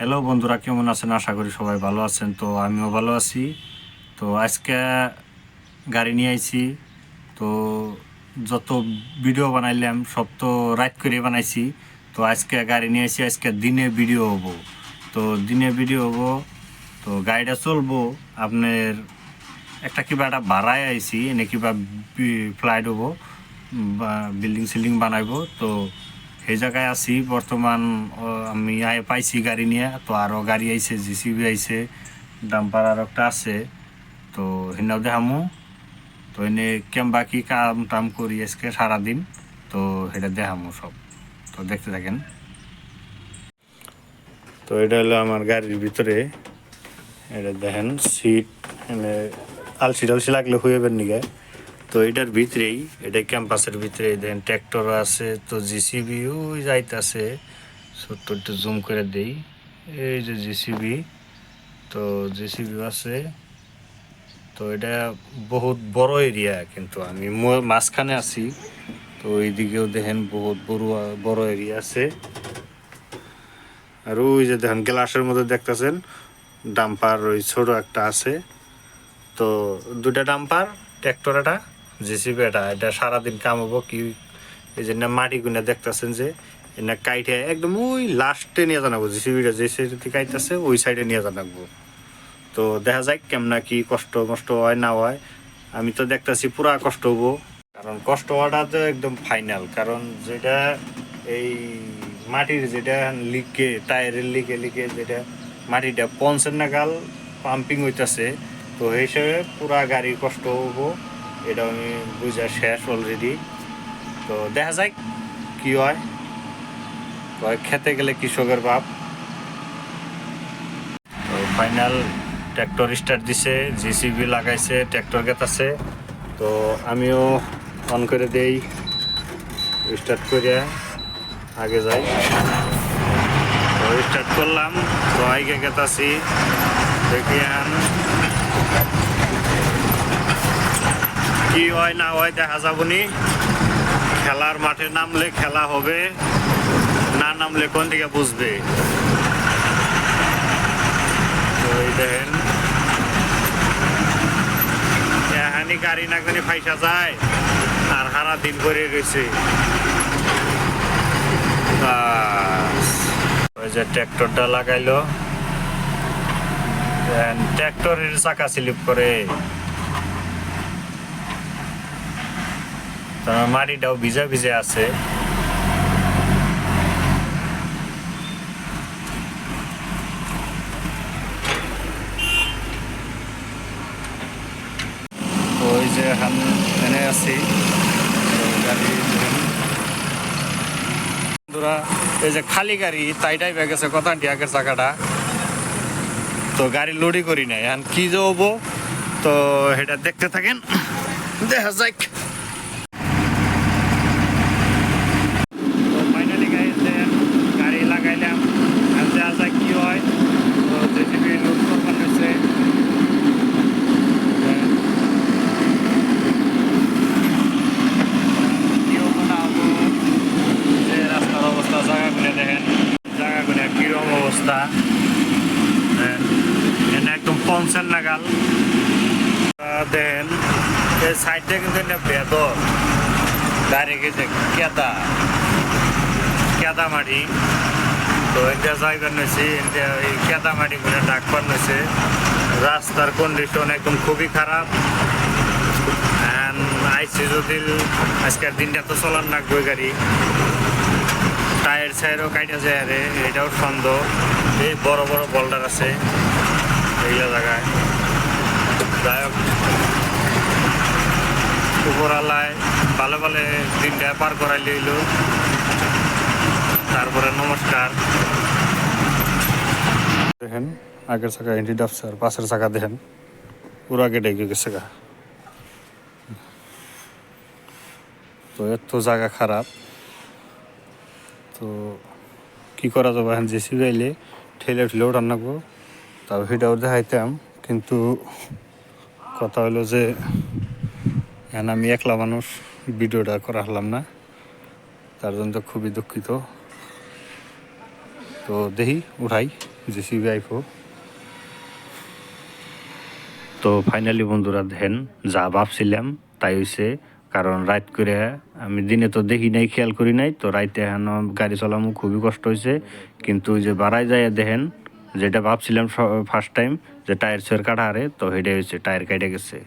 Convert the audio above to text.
Hello বন্ধুরা, কেমন আছেন? আশা করি সবাই ভালো আছেন। তো আমিও ভালো আছি। তো আজকে গাড়ি নিয়ে আইছি। তো যত ভিডিও বানাইলাম সব তো রাত করে বানাইছি। তো আজকে গাড়ি নিয়ে আইছি, আজকে দিনে ভিডিও হবো। তো দিনে ভিডিও হবো, তো গাড়িটা চলবো আপনার একটা কিবা একটা ভাড়ায় আইছি, এনে কিবা ফ্লাইট হবো বা বিল্ডিং সিল্ডিং বানাইবো। তো সেই জায়গায় আছি বর্তমান। আমি পাইছি গাড়ি নিয়ে। তো আরও গাড়ি আইছে, জিসিবি আইছে, ডাম্পার আর একটা আছে। তো সেনাও দেখামু। তো এনে কেমবা কি কাম টাম করি আজকে সারাদিন, তো সেটা দেখামু সব। তো দেখতে থাকেন। তো এটা হলো আমার গাড়ির ভিতরে, এটা দেখেন সিট, এনে আলসি টালসি লাগলে হইবেন নিগে। তো এটার ভিতরেই, এটা ক্যাম্পাসের ভিতরেই দেখেন ট্র্যাক্টর আছে। তো জিসিবি ওই যাইতেছে, ছোট্ট একটু জুম করে দেই। এই যে জিসিবি, তো জিসিবি আছে। তো এটা বহুত বড় এরিয়া, কিন্তু আমি মাঝখানে আছি। তো এইদিকেও দেখেন বহুত বড় বড় এরিয়া আছে। আর ওই যে দেখেন গ্লাসের মধ্যে দেখতেছেন ডাম্পার, ওই ছোট একটা আছে। তো দুটা ডাম্পার, ট্র্যাক্টর এটা, জিসিবি এটা। এটা সারাদিন কাম হবো কি, এই জন্য মাটি গুনা দেখতেছেন যে এনে কাইটে একদম ওই লাস্টে নিয়ে জানাবো। জিসিবিটা যে সাইডে কাইতেছে ওই সাইডে নিয়ে জানাবো। তো দেখা যায় কেমনা কি কষ্ট মষ্ট হয় না হয়। আমি তো দেখতেছি পুরা কষ্ট হবো, কারণ কষ্ট হওয়াটা তো একদম ফাইনাল। কারণ যেটা এই মাটির যেটা লিকে, টায়ারের লিকে লিকে যেটা মাটিটা পঞ্চের নাগাল পাম্পিং হইতেছে, তো এই হিসেবে পুরা গাড়ির কষ্ট হবো। এটা আমি বুঝা শেষ অলরেডি। তো দেখা যায় কি হয়। খেতে গেলে কৃষকের বাপ। তো ফাইনাল ট্র্যাক্টর স্টার্ট দিছে, জিসিবি লাগাইছে, ট্র্যাক্টর গেতাছে। তো আমিও অন করে দেই, স্টার্ট করে আগে যাই। তো স্টার্ট করলাম, তো আগে গেতাছি, দেখি কি হয় না হয় দেখা যাবনি। খেলার মাঠে নামলে খেলা হবে, না নামলে কোন দিকে বুঝবে। তো এই দেখেন এখানে গাড়ি না করে ফাইসা যায় আর সারা দিন করে রয়েছে। ওই যে ট্র্যাক্টরটা লাগাইলো, ট্র্যাক্টরের চাকা স্লিপ করে, তোমার মাটিটাও ভিজা ভিজে আছে। ওই যে এখন এনে আছি গাড়ি। বন্ধুরা, এই যে খালি গাড়ি তাইটাই পেয়ে গেছে কথা আগের চাকাটা। তো গাড়ি লোডই করি নাই, এখন কি যে হবো, তো সেটা দেখতে থাকেন, দেখা যাক। তো ফাইনালি গাড়ি লাগাইলাম, দেখা যাক কি হয়। তো জেসিবি লোড করবার হয়েছে। কি হবো না হবো, যে রাস্তার অবস্থা জায়গাগুলো দেখেন, জায়গাগুলো কিরকম অবস্থা। একদম পঞ্চান নাগাল দেন এই সাইডটা কিন্তু বেদর ডাইরেক্ট যে কেদা কেদা মাটি। তো এটা জায়গা নিয়েছি, এই কেদা মাটি করে ডাকবার নিয়েছে। রাস্তার কন্ডিশন একদম খুবই খারাপ। আইসি যদি আজকের দিনটা তো চলার লাগবে গাড়ি, টায়ার সাইডও কাইটা যায়, আরে এটাও সন্দেহ। এই বড় বড় বোল্ডার আছে এইগুলো জায়গায়। যাই হোক, উপরালায় ভালো ভালো দিনটা পার করাই লইল। তারপরে নমস্কার। দেখেন আগের চাকা এন্টি ডাবছে, আর পাশের চাকা দেখেন পুরা কেটে গেছে গা। তো এত জায়গা খারাপ, তো কি করা যাবে। এখন জেসিবি আইলে ঠেলে ঠেলে ওঠান লাগবো, তাও সেটাও দেখাইতাম। কিন্তু কথা হলো যে এখন আমি একলা মানুষ, ভিডিওটা করা হলাম না, তার জন্য তো খুবই দুঃখিত। তো দেখি উঠাই। জেসিবি আইফো। তো ফাইনালি বন্ধুরা দেখেন যা ভাবছিলাম তাই হয়েছে, কারণ রাত করে আমি দিনে তো দেখি নাই, খেয়াল করি নাই, তো রাইতে এখন গাড়ি চালানো খুবই কষ্ট হয়েছে। কিন্তু ওই যে বাড়ায় যায় দেখেন, যেটা ভাবছিলাম ফার্স্ট টাইম যে টায়ার ছেড়ে কাটা হারে, তো হেঁটে হয়েছে টায়ার কেটে গেছে।